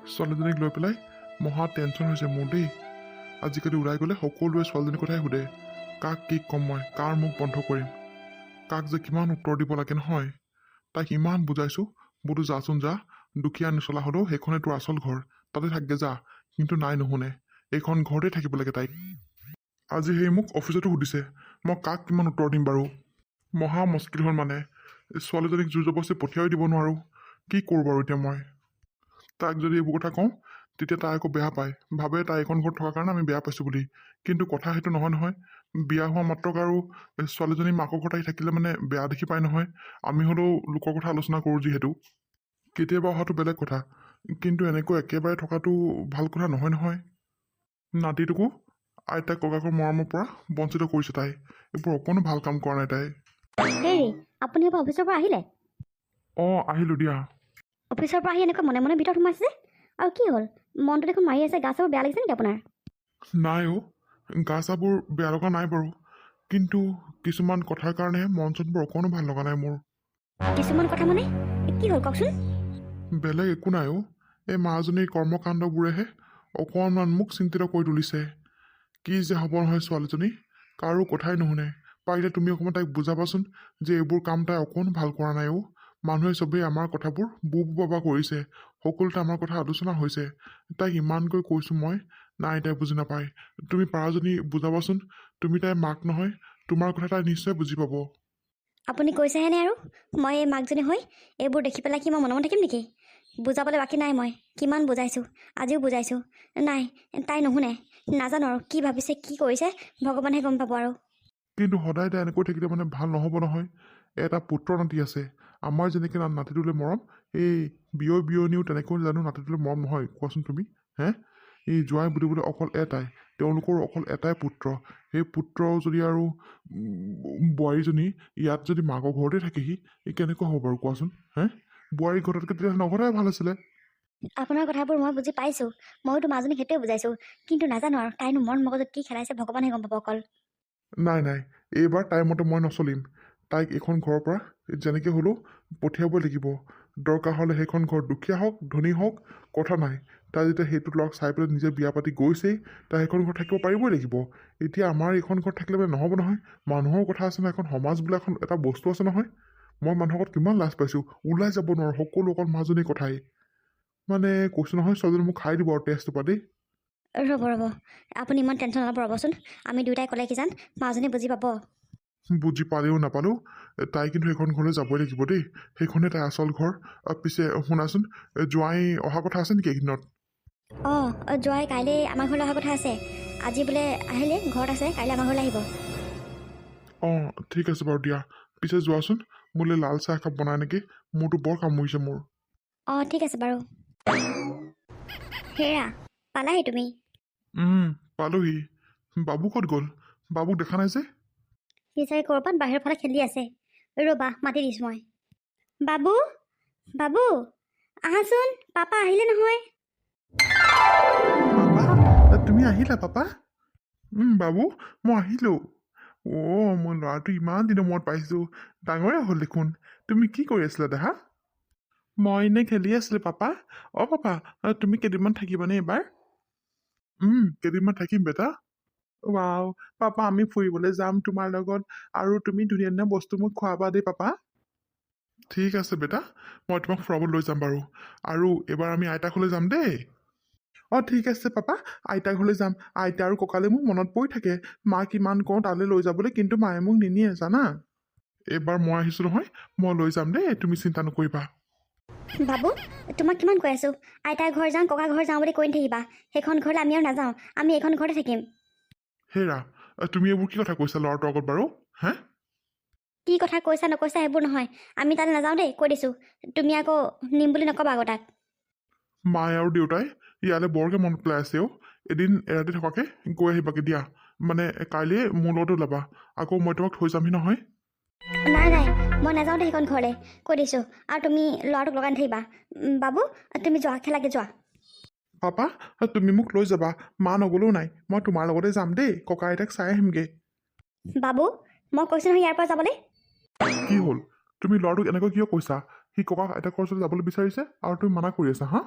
ছোৱালীজনীক লৈ পেলাই মহা টেনশ্যন হৈছে মোৰ দেই। আজিকালি ওলাই গ'লে সকলোৱে ছোৱালীজনীৰ কথাই সোধে, কাক কি ক'ম মই, কাৰ মুখ বন্ধ কৰিম, কাক যে কিমান উত্তৰ দিব লাগে নহয়। তাইক ইমান বুজাইছোঁ, বোলো যাচোন যা, দুখীয়া নচলা হ'লেও সেইখনে তোৰ আচল ঘৰ, তাতে থাকগে যা। কিন্তু নাই, নুশুনে, এইখন ঘৰতে থাকিব লাগে তাইক। আজি সেই মোক অফিচতো সুধিছে, মই কাক কিমান উত্তৰ দিম বাৰু। মহা মুস্কিল হ'ল মানে, ছোৱালীজনীক জোৰ জবৰদস্তি পঠিয়াই দিব নোৱাৰোঁ। কি কৰোঁ বাৰু এতিয়া মই? তাইক যদি এইবোৰ কথা কওঁ তেতিয়া তাই আকৌ বেয়া পায়, ভাবে তাই এইখন ঘৰত থকাৰ কাৰণে আমি বেয়া পাইছোঁ বুলি। কিন্তু কথা সেইটো নহয় নহয়। বিয়া হোৱা মাত্ৰক আৰু ছোৱালীজনী মাকৰ ঘৰত আহি থাকিলে মানে বেয়া দেখি পায় নহয়। আমি হ'লেও লোকৰ কথা আলোচনা কৰোঁ যিহেতু। কেতিয়াবা অহাটো বেলেগ কথা, কিন্তু এনেকৈ একেবাৰে থকাটো ভাল কথা নহয় নহয়। নাতিটোকো আইতাক ককাকৰ মৰমৰ পৰা বঞ্চিত কৰিছে তাই। এইবোৰ অকণো ভাল কাম কৰা নাই তাই। হেৰি, আপুনি এবাৰ অফিচৰ পৰা আহিলে? অঁ, আহিলোঁ দিয়া। অফিচৰ পৰা আহি এনেকৈ মনে মনে ভিতৰত সোমাইছে যে? আৰু কি হ'ল, মনটো দেখোন মাৰি আছে, গা চাবোৰ বেয়া লাগিছে নেকি আপোনাৰ? নাই অ', গা চাবোৰ বেয়া লগা নাই বাৰু, কিন্তু কিছুমান কথাৰ কাৰণেহে মন চনবোৰ অকণো ভাল লগা নাই মোৰ। কিছুমান কথা মানে কি হ'ল কওকচোন? বেলেগ একো নাই অ', এই মাজনীৰ কৰ্মকাণ্ডবোৰেহে অকণমান মোক চিন্তিত কৰি তুলিছে। কি যে হ'ব নহয় ছোৱালীজনী, কাৰো কথাই নুশুনে। পাৰিলে তুমি অকণমান তাইক বুজাবাচোন যে এইবোৰ কাম তাই অকণো ভাল কৰা নাই অ'। মানুহে চবেই আমাৰ কথাবোৰ বু বাবা কৰিছে, সকলোতে আমাৰ কথা আলোচনা হৈছে। তাইক ইমানকৈ কৈছোঁ মই, নাই তাই বুজি নাপায়। তুমি পাৰা যদি বুজাবাচোন, তুমি তাইৰ মাক নহয়, তোমাৰ কথা তাই নিশ্চয় বুজি পাব। আপুনি কৈছেহেনে আৰু মই এই মাকজনী হৈ এইবোৰ দেখি পেলাই কি মই মনে মনে থাকিম নেকি? বুজাবলৈ বাকী নাই, মই কিমান বুজাইছোঁ, আজিও বুজাইছোঁ, নাই তাই নুশুনে। নাজানো আৰু কি ভাবিছে, কি কৰিছে, ভগৱানেহে গম পাব আৰু। কিন্তু সদায় তাই এনেকৈ থাকিলে মানে ভাল নহ'ব নহয়। এটা পুত্ৰ নাতি আছে, আমাৰ যেনেকৈ নাতিটোলৈ মৰম, এই বিয়নীও তেনেকৈ জানো নাতিটোলৈ মৰম নহয় কোৱাচোন তুমি? হে, এই জোঁৱাই বুলিবলৈ অকল এটাই, তেওঁলোকৰ অকল এটাই পুত্ৰ। সেই পুত্ৰ যদি আৰু বোৱাৰীজনী ইয়াত যদি মাকৰ ঘৰতে থাকেহি, এই কেনেকুৱা হ'ব বাৰু কোৱাচোন? হে, বোৱাৰী ঘৰতকৈ তেতিয়াহ'লে নঘটাই ভাল আছিলে। আপোনাৰ কথাবোৰ মই বুজি পাইছোঁ, ময়োতো মাজনীক সেইটোৱে বুজাইছোঁ, কিন্তু নাজানো আৰু তাইনো মন মগজত কি খেলাইছে ভগৱানেহে গম পাব অকল। নাই নাই, এইবাৰ তাইৰ মতে মই নচলিম। তাইক এইখন ঘৰৰ পৰা যেনেকৈ হ'লেও পঠিয়াবই লাগিব। দৰকাৰ হ'লে সেইখন ঘৰ দুখীয়া হওক ধনী হওক কথা নাই, তাই যেতিয়া সেইটো ল'ৰাক চাই পেলাই নিজে বিয়া পাতি গৈছেই, তাই সেইখন ঘৰত থাকিব পাৰিবই লাগিব। এতিয়া আমাৰ এইখন ঘৰত থাকিলে মানে নহ'ব নহয়। মানুহৰ কথা আছে নহয়, এখন সমাজ বোলা এখন এটা বস্তু আছে নহয়। মই মানুহৰ আগত কিমান লাজ পাইছোঁ, ওলাই যাব নোৱাৰোঁ, সকলো অকল মাজনীৰ কথাই। মানে কৈছোঁ নহয়, ছোৱালীজনী মোক খাই দিব আৰু তেজটো পৰা দেই। ৰ'ব, আপুনি ইমান টেনশ্যন নল'ব, ৰ'বচোন। আমি দুয়োটাই ক'লে কি জান, মাজনী বুজি পাব। বুজি পালেও নাপালেও তাই কিন্তু সেইখন ঘৰলৈ যাবই লাগিব দেই। সেইখনে তাই আচল ঘৰ। পিছে শুনাচোন, জোঁৱাই অহা কথা আছে নেকি এইকেইদিনত? অঁ, জোঁৱাই কাইলৈ আমাৰ ঘৰলৈ অহা কথা আছে। আজি বোলে আহিলে, ঘৰত আছে, কাইলৈ আমাৰ ঘৰলৈ আহিব। অঁ, ঠিক আছে বাৰু দিয়া। পিছে যোৱাচোন, মোলৈ লাল চাহ একাপ বনাই নেকি, মোৰতো বৰ কামুৰিছে মোৰ। অঁ, ঠিক আছে বাৰু। হেৰা, পালাহি তুমি? পালোহি। বাবু ক'ত গ'ল? বাবুক দেখা নাই যে। সি চাগে ক'ৰবাত বাহিৰৰ ফালে খেলি আছে। ৰ'বা, মাতি দিছোঁ মই। বাবু, বাবু, আহাচোন, পাপা আহিলে নহয়। পাপা, তুমি আহিলা পাপা? বাবু, মই আহিলোঁ। অ', মই ল'ৰাটো ইমান দিনৰ মূৰত পাইছোঁ, ডাঙৰে হ'ল দেখোন। তুমি কি কৰি আছিলা দেহা? মই এনেই খেলি আছিলোঁ পাপা। অঁ পাপা, তুমি কেইদিনমান থাকিবানে এইবাৰ? কেইদিনমান থাকিম বেটা। ৱাও, পাপা আমি ফুৰিবলৈ যাম তোমাৰ লগত, আৰু তুমি ধুনীয়া ধুনীয়া বস্তু মোক খুৱাবা দেই পাপা। ঠিক আছে বেটা, মই তোমাক ফুৰাব লৈ যাম বাৰু। আৰু এইবাৰ আমি আইতা ঘৰলৈ যাম দেই। অঁ ঠিক আছে পাপা, আইতা ঘৰলৈ যাম। আইতা আৰু ককালৈ মোক মনত পৰি থাকে। মাক ইমান কওঁ তালৈ লৈ যাবলৈ, কিন্তু মায়ে মোক নিনিয়ে জানা। এইবাৰ মই আহিছোঁ নহয়, মই লৈ যাম দেই, তুমি চিন্তা নকৰিবা। বাবু, তোমাক কিমান কৈ আছোঁ, আইতাৰ ঘৰ যাওঁ, ককাৰ ঘৰ যাওঁ বুলি কৈ নাথাকিবা। সেইখন ঘৰলৈ আমি আৰু নাযাওঁ, আমি এইখন ঘৰতে থাকিম। হেৰা, তুমি এইবোৰ কি কথা কৈছা ল'ৰাটোৰ আগত বাৰু? হে, কি কথা কৈছা নকৈছা সেইবোৰ নহয়, আমি তালৈ নাযাওঁ দেই, কৈ দিছোঁ। তুমি আকৌ নিম বুলি নক'বা আকৌ তাক। মায়ে আৰু দেউতাই ইয়ালৈ বৰকৈ মনত পেলাই আছে অ'। এদিন এৰাতি থকাকৈ গৈ আহিবাগৈ দিয়া। মানে কাইলৈ মোৰ লগতো ওলাবা, আকৌ মই তোমাক থৈ যামহি নহয়। নাই, মই নাযাওঁ দেই সেইখন ঘৰলৈ, কৈ দিছোঁ। আৰু তুমি ল'ৰাটোক লগাই নাথাকিবা। বাবু, তুমি যোৱা, খেলাকৈ যোৱা। পাপা, তুমি মোক লৈ যাবা, মা নগ'লেও নাই, মই তোমাৰ লগতে যাম দেই, ককা আইতাক চাই আহিমগৈ। বাবু, মই কৈছোঁ নহয় ইয়াৰ পৰা যাবলৈ। কি হ'ল, তুমি ল'ৰাটোক এনেকৈ কিয় কৈছা? সি ককা আইতাকৰ ওচৰলৈ যাবলৈ বিচাৰিছে আৰু তুমি মানা কৰি আছা হা?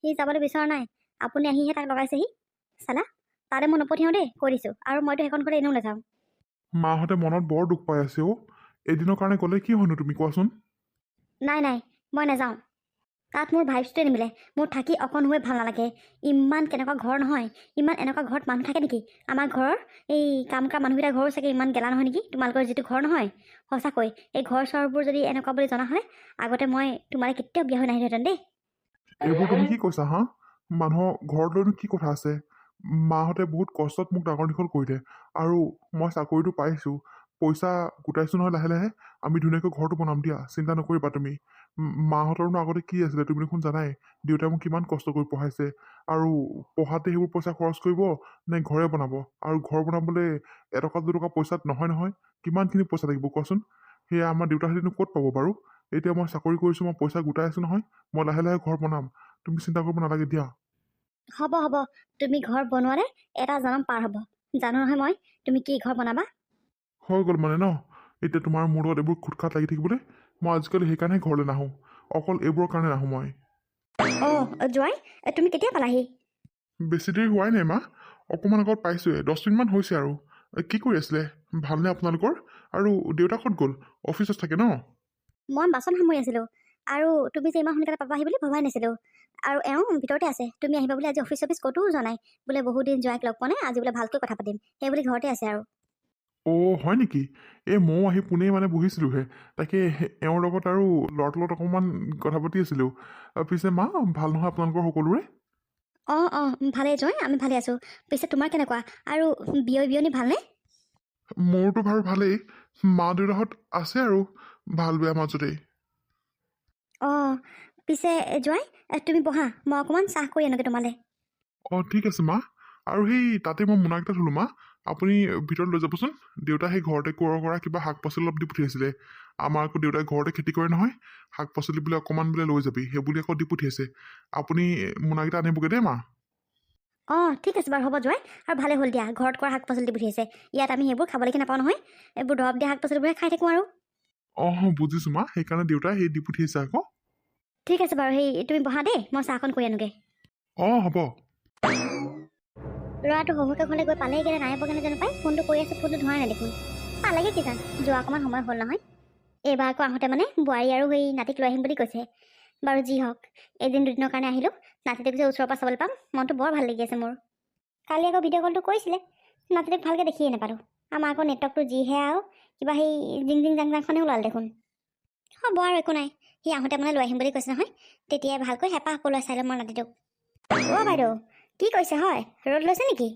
সি যাবলৈ বিচৰা নাই, আপুনি আহিহে তাক লগাইছেহি। চালা, তালৈ মই নপঠিয়াওঁ দেই, কৈ দিছোঁ। আৰু মইতো সেইখন ঘৰলৈ এনেও নাযাওঁ। মাহঁতে মনত বৰ দুখ পাই আছে অ'। এদিনৰ কাৰণে গ'লে কি হয়নো তুমি কোৱাচোন? নাই নাই, মই নাযাওঁ। তাত মোৰ ভাইবছটোৱে নিমিলে। মোৰ থাকি অকণ হৈ ভাল নালাগে। ইমান কেনেকুৱা ঘৰ নহয়, ইমান এনেকুৱা ঘৰত মানুহ থাকে নেকি? আমাৰ ঘৰৰ এই কাম কৰা মানুহকেইটাৰ ঘৰো চাগে ইমান গেলা নহয় নেকি? তোমালোকৰ যিটো ঘৰ নহয়, সঁচাকৈ এই ঘৰ চৰবোৰ যদি এনেকুৱা বুলি জনা হ'লে আগতে মই তোমালৈ কেতিয়াও বিয়া হৈ নাহিলোহেঁতেন দেই। এইবোৰ তুমি কি কৈছা হা? মানুহৰ ঘৰত লৈনো কি কথা আছে? মাহঁতে বহুত কষ্টত মোক ডাঙৰ দীঘল কৰিলে, আৰু মই চাকৰিটো পাইছোঁ, পইচা গোটাইছোঁ নহয় লাহে লাহে। আমি ধুনীয়াকৈ ঘৰটো বনাম দিয়া, চিন্তা নকৰিবা তুমি। মাহঁতৰনো আগতে কি আছিলে তুমি দেখোন জানাই। দেউতাই মোক কিমান কষ্ট কৰি পঢ়াইছে, আৰু পঢ়াতে সেইবোৰ পইচা খৰচ কৰিব নে ঘৰে বনাব? আৰু ঘৰ বনাবলৈ এটকা দুটকা পইচাত নহয় নহয়, কিমানখিনি পইচা লাগিব কোৱাচোন? সেয়া আমাৰ দেউতাহঁতেনো ক'ত পাব বাৰু? এতিয়া মই চাকৰি কৰিছোঁ, মই পইচা গোটাই আছোঁ নহয়, মই লাহে লাহে ঘৰ বনাম, তুমি চিন্তা কৰিব নালাগে দিয়া। হ'ব হ'ব, তুমি ঘৰ বনোৱালে এটা জনম পাৰ হ'ব। জানো নহয় মই তুমি কি ঘৰ বনাবা। হৈ গ'ল মানে ন? এতিয়া তোমাৰ মোৰ লগত এইবোৰ খুটখাট লাগি থাকিবলৈ? মই আজিকালি সেইকাৰণেহে ঘৰলৈ নাহোঁ, অকল এইবোৰৰ কাৰণে নাহোঁ মই। অঁ জোঁৱাই, তুমি কেতিয়া পালাহি? বেছি দেৰি হোৱাই নাই মা, অকণমান আগত পাইছোঁৱে, 10 মিনিটমান হৈছে আৰু। কি কৰি আছিলে? ভালনে আপোনালোকৰ? আৰু দেউতা ক'ত গ'ল? অফিচত থাকে ন? মই বাচন সামৰি আছিলোঁ, আৰু তুমি যে ইমান সোনকালে পাবাহি বুলি ভবাই নাছিলোঁ। আৰু এওঁ ভিতৰতে আছে। তুমি আহিবা বুলি আজি অফিচ ক'তো যোৱা নাই বোলে, বহুত দিন জোঁৱাইক লগ পোৱা নাই, আজি বোলে ভালকৈ কথা পাতিম সেই বুলি ঘৰতে আছে আৰু। অ' হয় নেকি? ময়ো আহি পোনেই মানে বহিছিলোঁহে, তাকে এওঁৰ লগত আৰু ল'ৰাটোৰ লগত অকণমান কথা পাতি আছিলোঁ। পিছে মা, ভাল নহয় আপোনালোকৰ সকলোৰে? অঁ অঁ, ভালেই জোঁৱাই, আমি ভালে আছোঁ। পিছে তোমাৰ কেনেকুৱা? আৰু বিয়নী ভালনে? মোৰতো বাৰু ভালেই, মা দেউতাহঁত আছে আৰু ভাল বেয়া মাজতেই। অঁ, পিছে জোঁৱাই, তুমি বহা, মই অকণমান চাহ কৰি আনোগৈ তোমালৈ। অঁ ঠিক আছে মা। আৰু সেই তাতে মই মোনাকেইটা থলোঁ মা, আপুনি ভিতৰত লৈ যাবচোন। দেউতাই সেই ঘৰতে কৰা কিবা শাক পাচলি অলপ দি পঠিয়াইছিলে। আমাৰ আকৌ দেউতাই ঘৰতে খেতি কৰে নহয়, শাক পাচলি বোলে অকণমান বোলে লৈ যাবি, সেই বুলি আকৌ দি পঠিয়াইছে। আপুনি মোনাকেইটা আনিবগৈ দেই মা। অঁ ঠিক আছে বাৰু, হ'ব জোঁৱাই। আৰু ভালে হ'ল দিয়া, ঘৰত কৰা শাক পাচলি দি পঠিয়াইছে। ইয়াত আমি সেইবোৰ খাবলৈকে নাপাওঁ নহয়, এইবোৰ দৰৱ দিয়া শাক পাচলিবোৰহে খাই থাকোঁ আৰু। অঁ বুজিছোঁ মা, সেইকাৰণে দেউতাই সেই দি পঠিয়াইছে আকৌ। ঠিক আছে বাৰু, সেই তুমি বহা দেই, মই চাহকণ কৰি আনোগৈ। অঁ হ'ব। ল'ৰাটো শহুৰকে ঘৰলৈ গৈ পালেগৈ নে নাই পোৱাগৈ জানো পাই, ফোনটো কৰি আছোঁ, ফোনটো ধৰাই নাই দেখোন। পালেগৈ কি জান, যোৱা অকণমান সময় হ'ল নহয়। এইবাৰ আকৌ আহোঁতে মানে বোৱাৰী আৰু সেই নাতিক লৈ আহিম বুলি কৈছে। বাৰু যি হওক, এদিন দুদিনৰ কাৰণে আহিলোঁ, নাতিটোক যে ওচৰৰ পৰা চাবলৈ পাম, মনটো বৰ ভাল লাগি আছে মোৰ। কালি আকৌ ভিডিঅ' কলটো কৰিছিলে, নাতিটোক ভালকৈ দেখিয়ে নাপালোঁ। আমাৰ আকৌ নেটৱৰ্কটো যিহে আৰু, কিবা সেই জিং জিং জাং জাংখনে ওলাল দেখোন। হ'ব আৰু একো নাই, সি আহোঁতে মানে লৈ আহিম বুলি কৈছে নহয়, তেতিয়াই ভালকৈ হেঁপাহ সকলোৱে চাই ল'ম মই নাতিটোক। অ' বাইদেউ, কি কৈছে হয়? ৰ'দ লৈছে নেকি?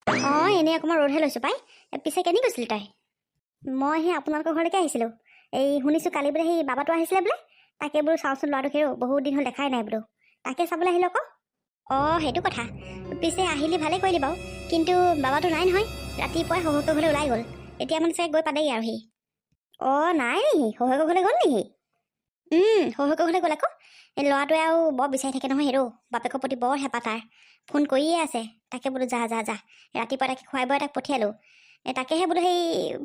অঁ এনেই অকণমান ৰ'দহে লৈছোঁ পাই। পিছে কেনি গৈছিল তাই? মই সেই আপোনালোকৰ ঘৰলৈকে আহিছিলোঁ। এই শুনিছোঁ কালি বোলে সেই বাবাটো আহিছিলে বোলে, তাকে বোলো চাওঁচোন ল'ৰাটোক, হেৰৌ বহুত দিন হ'ল দেখাই নাই বোলো, তাকে চাবলৈ আহিলোঁ আকৌ। অঁ সেইটো কথা। পিছে আহিলি ভালেই কৰিলি বাৰু, কিন্তু বাবাটো নাই নহয়, ৰাতিপুৱাই শহুৰকৰ ঘৰলৈ ওলাই গ'ল, এতিয়া মানে চাগে গৈ পালেগৈ আৰু সি। অঁ নাই নেকি, শহুৰকৰ ঘৰলৈ গ'ল নেকি? শহুৰকৰ ঘৰলৈ গ'ল আকৌ। এই ল'ৰাটোৱে আৰু বৰ বিচাৰি থাকে নহয়, হেৰৌ বাপেকৰ প্ৰতি বৰ হেঁপাহ তাৰ, ফোন কৰিয়ে আছে। তাকে বোলো যা যা যা, ৰাতিপুৱা তাকে খুৱাই বোৱাই তাক পঠিয়ালোঁ। তাকেহে বোলো সেই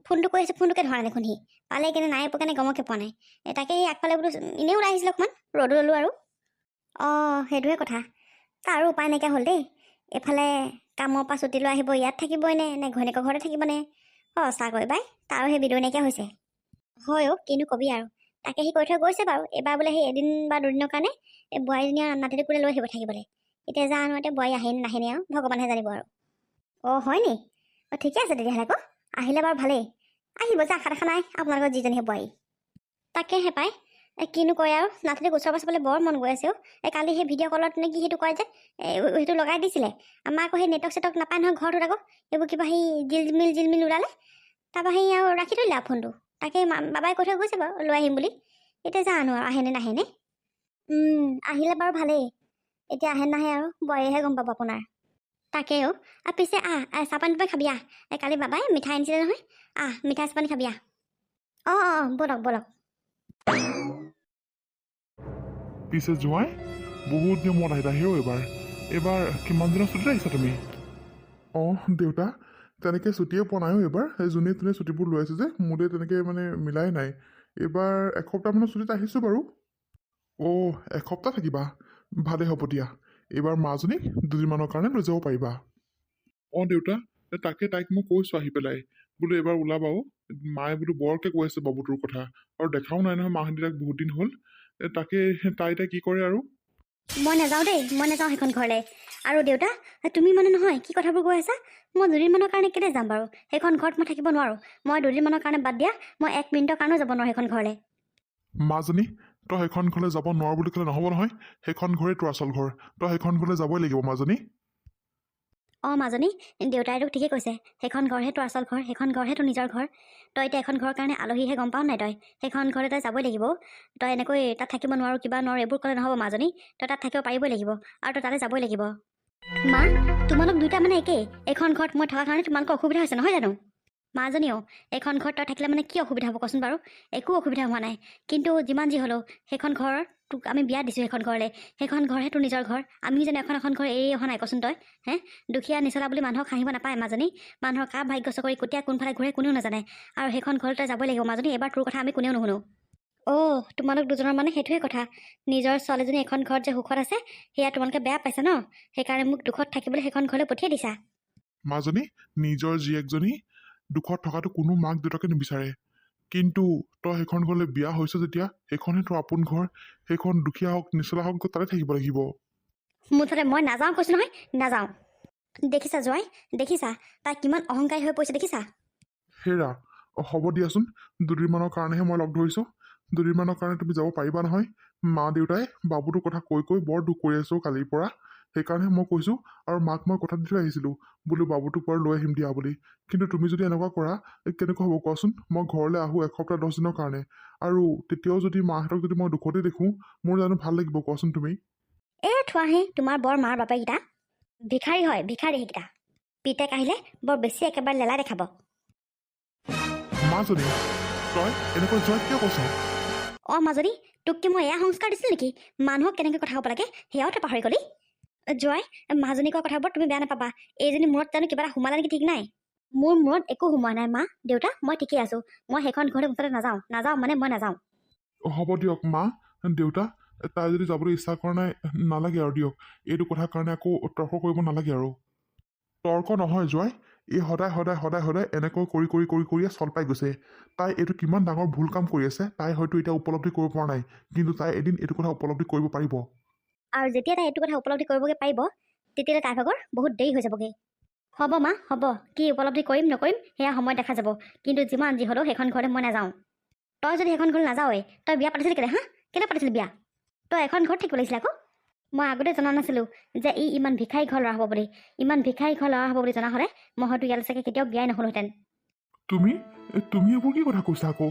ফোনটো কৰি আছোঁ, ফোনটোকে ধৰা দেখোন সি। পালে কেনে নাই পোৱা কেনে গমকে পোৱা নাই। তাকে সেই আগফালে বোলো এনেই ওলাই আহিছিলোঁ অকণমান, ৰ'দো ল'লোঁ আৰু। অঁ সেইটোৱে কথা, তাৰো উপায় নাইকিয়া হ'ল দেই। এইফালে কামৰ পৰা ছুটি লৈ আহিব, ইয়াত থাকিবই নে ঘৈণীয়েকৰ ঘৰতে থাকিবনে? সঁচাকৈ বাই, তাৰো সেই বিদৈ নাইকিয়া হৈছে। হয় অ' কিনো কবি আৰু। তাকে সি কৈ থৈ গৈছে বাৰু, এইবাৰ বোলে সেই এদিন বা দুদিনৰ কাৰণে এই বোৱাৰীজনীয়ে নাতিটোক বোলে লৈ আহিব থাকিবলৈ। এতিয়া জানো এতিয়া বোৱাৰী আহেনে নাহেনে আৰু ভগৱানহে জানিব আৰু। অঁ হয় নি? অঁ ঠিকে আছে তেতিয়াহ'লে আকৌ, আহিলে বাৰু ভালেই। আহিব যে, আশা দেখা নাই আপোনালোকৰ যিজনীহে বোৱাৰী। তাকেহে পাই, কিনো কয় আৰু, নাতিটোক ওচৰৰ পৰা চাবলৈ বৰ মন গৈ আছে অ'। কালি সেই ভিডিঅ' কলত নে কি সেইটো কয় যে, সেইটো লগাই দিছিলে। আমাৰ আকৌ সেই নেটৱৰ্ক চেটৱৰ্ক নাপায় নহয় ঘৰটোত আকৌ, এইবোৰ কিবা সেই জিলমিল ওলালে, তাৰপৰা সেই আৰু ৰাখি থৈ দিলে আৰু ফোনটো। তাকে বাবাই কৈ থৈ গৈছে বাৰু লৈ আহিম বুলি, এতিয়া জানো আৰু আহেনে নাহেনে। আহিলে বাৰু ভালেই, এতিয়া আহে নাহে আৰু বোৱাৰীয়েহে গম পাব আপোনাৰ। তাকেই অ'। পিছে চাহপানী খাবি আহ, কালি বাবাই মিঠাই আনিছিলে নহয়, মিঠাই চাহপানী খাবি আহ। অঁ ব'লক ব'লক। পিছে জোঁৱাই, বহুত দিন মূৰত আহিলা হেৰৌ এইবাৰ কিমান দিনৰ ছুটীত আহিছা তুমি? অঁ দেউতা, তেনেকৈ ছুটিয়ে পোৱা নাই এইবাৰ, যোনে তোনে ছুটিবোৰ লৈ আছে যে, মোলৈ তেনেকৈ মানে মিলাই নাই। এইবাৰ এসপ্তাহমানৰ ছুটীত আহিছোঁ বাৰু। অ' এসপ্তাহ থাকিবা, ভালেই হ'ব দিয়া। এইবাৰ মাজনীক দুদিনমানৰ কাৰণে লৈ যাব পাৰিবা। অঁ দেউতা, তাকে তাইক মই কৈছোঁ আহি পেলাই বোলো এইবাৰ ওলাবাও। মায়ে বোলো বৰকৈ কৈ আছে বাবুটোৰ কথা, আৰু দেখাও নাই নহয় মাহঁতি তাক বহুত দিন হ'ল। তাকে তাই এতিয়া কি কৰে আৰু। মই নাযাওঁ দেই, মই নাযাওঁ সেইখন ঘৰলৈ। আৰু দেউতা, তুমি মানে নহয় কি কথাবোৰ কৈ আছা? মই দুদিনমানৰ কাৰণে কেলৈ যাম বাৰু? সেইখন ঘৰত মই থাকিব নোৱাৰোঁ। মই দুদিনমানৰ কাৰণে বাদ দিয়া, মই 1 মিনিটৰ কাৰণেও যাব নোৱাৰোঁ সেইখন ঘৰলৈ। মাজনী, তই সেইখন ঘৰলৈ যাব নোৱাৰো বুলি ক'লে নহ'ব নহয়। সেইখন ঘৰেই তোৰ আচল ঘৰ, তই সেইখন ঘৰলৈ যাবই লাগিব মাজনী। অঁ মাজনী, দেউতাই তোক ঠিকেই কৈছে। সেইখন ঘৰহে তোৰ আচল ঘৰ, সেইখন ঘৰহে তোৰ নিজৰ ঘৰ। তই এতিয়া এখন ঘৰৰ কাৰণে আলহীহে, গম পাৱ নাই তই? সেইখন ঘৰলৈ তই যাবই লাগিব। তই এনেকৈ তাত থাকিব নোৱাৰোঁ, কিবা নোৱাৰোঁ এইবোৰ ক'লে নহ'ব মাজনী। তই তাত থাকিব পাৰিবই লাগিব, আৰু তই তালৈ যাবই লাগিব। মা, তোমালোক দুইটা মানে একেই। এইখন ঘৰত মই থকাৰ কাৰণে তোমালোকৰ অসুবিধা হৈছে নহয় জানো? মাজনীও, এইখন ঘৰত তই থাকিলে মানে কি অসুবিধা হ'ব কচোন বাৰু? একো অসুবিধা হোৱা নাই। কিন্তু যিমান যি হ'লেও সেইখন ঘৰ তোক আমি বিয়া দিছোঁ সেইখন ঘৰলৈ। সেইখন ঘৰহে তোৰ নিজৰ ঘৰ। আমি যেন এখন ঘৰ এৰি অহা নাই কচোন তই? দুখীয়া নিচলা বুলি মানুহক হাঁহিব নাপায় মাজনী। মানুহৰ কাৰ ভাগ্য চকৰি কেতিয়া কোনফালে ঘূৰে কোনেও নাজানে। আৰু সেইখন ঘৰলৈ তই যাবই লাগিব মাজনী। এবাৰ তোৰ কথা আমি কোনেও নুশুনো। অ' তোমালোক দুজনৰ মানে সেইটোৱে কথা। নিজৰ ছোৱালীজনী এখন ঘৰত যে সুখত আছে, সেয়া তোমালোকে বেয়া পাইছা ন? সেইকাৰণে মোক দুখত থাকিবলৈ সেইখন ঘৰলৈ পঠিয়াই দিছা। মাজনী, নিজৰ জীয়েকজনী দুখত থকাটো কোনো মাক দেউতাকে নিবিচাৰে। কিন্তু তই সেইখন ঘৰলৈ বিয়া হৈছ যেতিয়া, সেইখনহে তোৰ আপোন ঘৰ। সেইখন দুখীয়া হওক নিচলা হওক তাতে থাকিব লাগিব। মুঠতে মই নাযাওঁ কৈছোঁ নহয়, নাযাওঁ। দেখিছা জোঁৱাই, দেখিছা তাই কিমান অহংকাৰী হৈ পৰিছে দেখিছা? হেৰা, হ'ব দিয়াচোন। দুদিনমানৰ কাৰণেহে মই লগ ধৰিছোঁ। দুদিনমানৰ কাৰণে তুমি যাব পাৰিবা নহয়। মা দেউতাই বাবুটোৰ কথা কৈ কৈ বৰ দুখ কৰি আছোঁ কালিৰ পৰা। সেইকাৰণে মই কৈছোঁ, আৰু মাক মই কথা দি থৈ আহিছিলোঁ বোলো বাবুটোক বাৰু লৈ আহিম দিয়া বুলি। কিন্তু তুমি যদি এনেকুৱা কৰা, কেনেকুৱা হ'ব কোৱাচোন? মই ঘৰলৈ আহোঁ 1 সপ্তাহ 10 দিনৰ কাৰণে, আৰু তেতিয়াও যদি মাহঁতক যদি মই দুখতে দেখোঁ, মোৰ জানো ভাল লাগিব কোৱাচোন তুমি? থোৱাহে, তোমাৰ বৰ মাৰ বাপেকেইটা ভিখাৰী হয়, ভিখাৰী সেইকেইটা। পিতেক আহিলে বৰ বেছি একেবাৰে লেলাই দেখাব। মাজনী, তই এনেকৈ যোৱা কিয় কৈছ? অঁ মাজনী, তোক কি মই এয়া সংস্কাৰ দিছিল নেকি? মানুহক কেনেকৈ কথা ক'ব লাগে সেয়াও তই পাহৰি গলি? জোঁৱাই, মাজনী কোৱা কথাবোৰ তুমি বেয়া নাপাবা। এইজনী মূৰত জানো কিবা এটা সোমালে নেকি ঠিক নাই। মোৰ মূৰত একো সোমোৱা নাই মা দেউতা, মই ঠিকেই আছোঁ। মই সেইখন ঘৰলৈ মুঠতে নাযাওঁ, নাযাওঁ মানে মই নাযাওঁ। হ'ব দিয়ক মা দেউতা, তাই যদি যাবলৈ ইচ্ছা কৰা নাই, নালাগে আৰু দিয়ক। এইটো কথাৰ কাৰণে আকৌ তৰ্ক কৰিব নালাগে আৰু। তৰ্ক নহয় জোঁৱাই, এই সদায় সদায় সদায় সদায় এনেকৈ কৰি কৰি কৰি কৰিয়ে চল পাই গৈছে। তাই এইটো কিমান ডাঙৰ ভুল কাম কৰি আছে, তাই হয়তো এতিয়া উপলব্ধি কৰিব পৰা নাই, কিন্তু তাই এদিন এইটো কথা উপলব্ধি কৰিব পাৰিব। আৰু যেতিয়া তাই এইটো কথা উপলব্ধি কৰিবগৈ পাৰিব, তেতিয়ালৈ তাইৰ ভাগৰ বহুত দেৰি হৈ যাবগৈ। হ'ব মা, হ'ব। কি উপলব্ধি কৰিম নকৰিম সেয়া সময় দেখা যাব। কিন্তু যিমান যি হ'লেও সেইখন ঘৰলৈ মই নাযাওঁ। তই যদি সেইখন ঘৰলৈ নাযাৱই, তই বিয়া পাতিছিলি কেলে? কেলে পাতিছিলি বিয়া? তই এখন ঘৰত থাকিব লাগিছিলে আকৌ। মই আগতে জনা নাছিলোঁ যে ইমান ভিখাৰী ঘৰ ল'ৰা হ'ব বুলি। ইমান ভিখাৰী ঘৰ ল'ৰা হ'ব বুলি জনা হ'লে মই হয়তো ইয়ালৈ চাগে কেতিয়াও বিয়াই নহ'লোহেঁতেন। তুমি তুমি এইবোৰ কি কথা কৈছা আকৌ?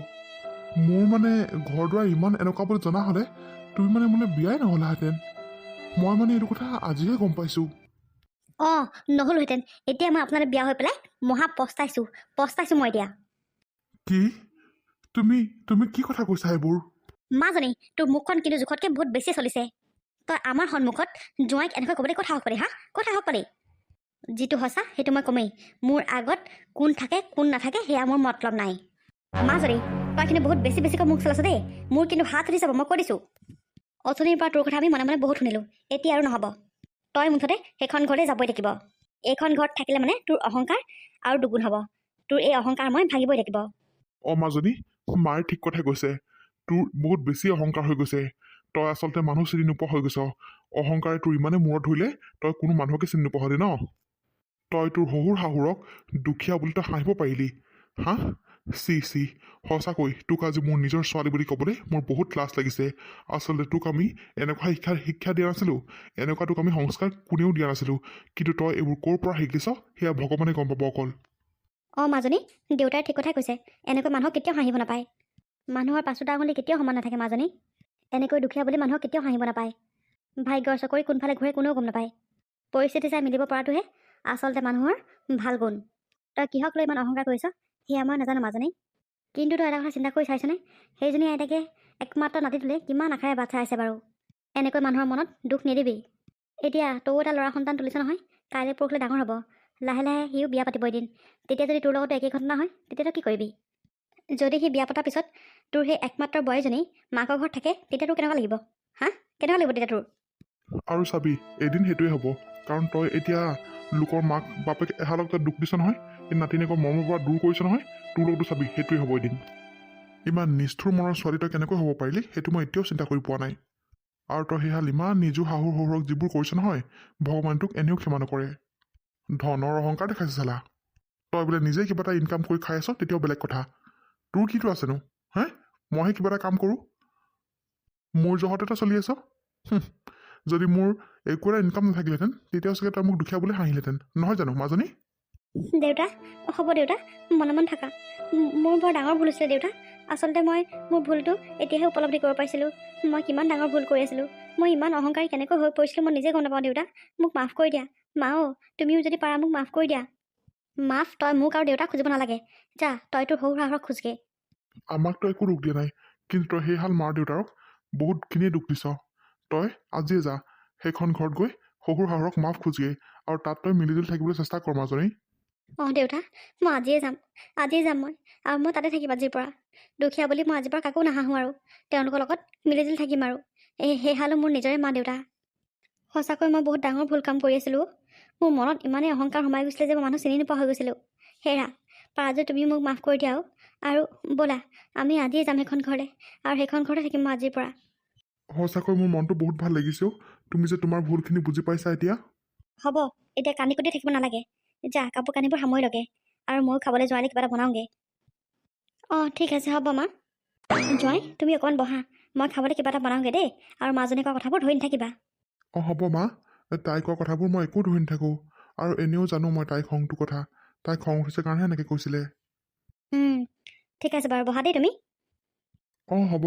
মোৰ মানে ঘৰ দুৱাৰ ইমান এনেকুৱা বুলি জনা হ'লে তুমি মানে মোলৈ বিয়াই নহ'লাহেঁতেন। মই মানে এইটো কথা আজিহে গম পাইছোঁ। অঁ, নহ'লোহেঁতেন। এতিয়া মই আপোনালৈ বিয়া হৈ পেলাই মহা পস্তাইছোঁ মই এতিয়া। কি? তুমি তুমি কি কথা কৈছা এইবোৰ? মাজনী, তোৰ মুখখন কিন্তু জোখতকৈ বহুত বেছি চলিছে। তই আমাৰ সন্মুখত জোঁৱাইক এনেকৈ ক'বলৈ কথা হওক পালি? কথা হওক পালি? যিটো সঁচা সেইটো মই কমেই। মোৰ আগত কোন থাকে কোন নাথাকে সেয়া মোৰ মতলব নাই। মাজনী, তই কিন্তু বহুত বেছিকৈ মুখ চলাইছ দেই। মোৰ কিন্তু হাত উঠি যাব, মই কৈ দিছোঁ। অথনিৰ পৰা তোৰ কথা আমি মনে মনে বহুত শুনিলোঁ। এতিয়া আৰু নহ'ব। তই মুঠতে সেইখন ঘৰলৈ যাবই থাকিব। এইখন ঘৰত থাকিলে মানে তোৰ অহংকাৰ আৰু দুগুণ হ'ব। তোৰ এই অহংকাৰ মই ভাঙিবই লাগিব। মাজনী, মায়ে ঠিক কথাই কৈছে। তোৰ বহুত বেছি অহংকাৰ হৈ গৈছে। তই আচলতে মানুহ চিনি নোপোৱা হৈ গৈছ। অহংকাৰে তোৰ ইমানে মূৰত ধৰিলে, তই কোনো মানুহকে চিনি নোপোৱা হলি ন? তই তোৰ শহুৰ শাহুৰক দুখীয়া বুলি তই হাঁহিব পাৰিলি? চি চি, সঁচাকৈ তোক আজি মোৰ নিজৰ ছোৱালী বুলি ক'বলৈ মোৰ বহুত লাজ লাগিছে। আচলতে তোক আমি এনেকুৱা শিক্ষা দিয়া নাছিলোঁ, এনেকুৱা তোক আমি সংস্কাৰ কোনেও দিয়া নাছিলোঁ। কিন্তু তই এইবোৰ ক'ৰ পৰা শিকিছ সেয়া ভগৱানে গম পাব অকল। অঁ মাজনী, দেউতাই ঠিক কথাই কৈছে। এনেকৈ মানুহক কেতিয়াও হাঁহিব নাপায়। মানুহৰ পাছোতা আঙুলি কেতিয়াও সমান নাথাকে মাজনী। এনেকৈ দুখীয়া বুলি মানুহক কেতিয়াও হাঁহিব নাপায়। ভাগ্যৰ চকৰি কোনফালে ঘূৰে কোনেও গম নাপায়। পৰিস্থিতি চাই মিলিব পৰাটোহে আচলতে মানুহৰ ভাল গুণ। তই কিহক লৈ ইমান অহংকাৰ কৰিছ সেয়া মই নাজানো মাজনী। কিন্তু তই এটা কথা চিন্তা কৰি চাইছনে? সেইজনী আইতাকে একমাত্ৰ নাতিটোলৈ কিমান আশাৰে বাট চাই আছে বাৰু। এনেকৈ মানুহৰ মনত দুখ নিদিবি। এতিয়া তয়ো এটা ল'ৰা সন্তান তুলিছ নহয়, কাইলৈ পৰহিলৈ ডাঙৰ হ'ব। লাহে লাহে সিও বিয়া পাতিব এদিন। তেতিয়া যদি তোৰ লগতো একেই ঘটনা হয়, তেতিয়া তই কি কৰিবি? যদি সি বিয়া পতাৰ পিছত তোৰ সেই একমাত্ৰ বোৱাৰীজনী মাকৰ ঘৰত থাকে, তেতিয়া তোৰ কেনেকুৱা লাগিব? কেনেকুৱা লাগিব তেতিয়া তোৰ? আৰু চাবি এদিন সেইটোৱে হ'ব, কাৰণ তই এতিয়া লোকৰ মাক বাপেক এহালক তই দুখ দিছ নহয়, এই নাতিনীয়েকৰ মৰমৰ পৰা দূৰ কৰিছ নহয়, তোৰ লগতো চাবি সেইটোৱে হ'ব এদিন। ইমান নিষ্ঠুৰ মনৰ ছোৱালী তই কেনেকৈ হ'ব পাৰিলি সেইটো মই এতিয়াও চিন্তা কৰি পোৱা নাই। আৰু তই সেইহাল ইমান নিজৰ শাহুৰ শহুৰক যিবোৰ কৰিছ নহয়, ভগৱানে তোক এনেও ক্ষমা নকৰে। ধনৰ অহংকাৰ দেখাইছে চালা। তই বোলে নিজে কিবা এটা ইনকাম কৰি খাই আছ তেতিয়াও বেলেগ কথা, তোৰ কিটো আছেনো? হে, মইহে কিবা এটা কাম কৰোঁ, মোৰ জহতে তই চলি আছ। যদি মোৰ একো এটা ইনকাম নাথাকিলেহেঁতেন তেতিয়াও চাগে তই মোক দুখীয়া বুলি হাঁহিলেহেঁতেন, নহয় জানো মাজনী? দেউতা, হ'ব দেউতা, মনে মনে থাকা। মোৰ বৰ ডাঙৰ ভুল হৈছিলে দেউতা। আচলতে মই মোৰ ভুলটো এতিয়াহে উপলব্ধি কৰিব পাৰিছিলোঁ। মই কিমান ডাঙৰ ভুল কৰি আছিলোঁ। মই ইমান অহংকাৰী কেনেকৈ হৈ পৰিছিলোঁ মই নিজে গম নাপাওঁ দেউতা। মোক মাফ কৰি দিয়া। মা অ', তুমিও যদি পাৰা মোক মাফ কৰি দিয়া। মাফ তই মোক আৰু দেউতাক খুজিব নালাগে। যা, তই তোৰ শহুৰ শাহুৰক খোজগে। আমাক তই একো দুখ দিয়া নাই, কিন্তু তই সেইহাল মাৰ দেউতাৰক বহুতখিনিয়ে দুখ দিছ। তই আজিয়ে যা, সেইখন ঘৰত গৈ শহুৰ শাহুৰক মাফ খুজগে, আৰু তাত তই মিলিজুলি থাকিবলৈ চেষ্টা কৰ মাজনী। অঁ দেউতা, মই আজিয়ে যাম মই, আৰু মই তাতে থাকিম আজিৰ পৰা। দুখীয়া বুলি মই আজিৰ পৰা কাকো নাহাঁহোঁ আৰু তেওঁলোকৰ লগত মিলিজুলি থাকিম আৰু। সেইহালো মোৰ নিজৰে মা দেউতা। সঁচাকৈ মই বহুত ডাঙৰ ভুল কাম কৰি আছিলোঁ। মোৰ মনত ইমানেই অহংকাৰ সোমাই গৈছিলে যে মই মানুহ চিনি নোপোৱা হৈ গৈছিলোঁ। হেৰা, পাৰা যদি তুমি মোক মাফ কৰি দিয়া আৰু ব'লা আমি আজিয়ে যাম সেইখন ঘৰলৈ, আৰু সেইখন ঘৰতে থাকিম মই আজিৰ পৰা। সঁচাকৈ মোৰ মনটো বহুত ভাল লাগিছে। তুমি যে তোমাৰ ভুলখিনি বুজি পাইছা এতিয়া। হ'ব, এতিয়া কান্দি কুটি থাকিব নালাগে। যা, কাপোৰ কানিবোৰ সামৰি লগে, আৰু ময়ো খাবলৈ যোৱালে কিবা এটা বনাওঁগৈ। অঁ ঠিক আছে হ'ব মা। জোঁৱাই তুমি অকণমান বহা, মই খাবলৈ কিবা এটা বনাওঁগৈ দেই, আৰু মাজনী কোৱা কথাবোৰ ধৰি নাথাকিবা। অঁ হ'ব মা, তাই কোৱা কথাবোৰ মই একো ধৰি নাথাকোঁ, আৰু এনেও জানো মই তাইৰ খংটোৰ কথা। তাই খং উঠিছে কাৰণেহে এনেকৈ কৈছিলে। ঠিক আছে বাৰু, বহা দেই তুমি। অঁ হ'ব।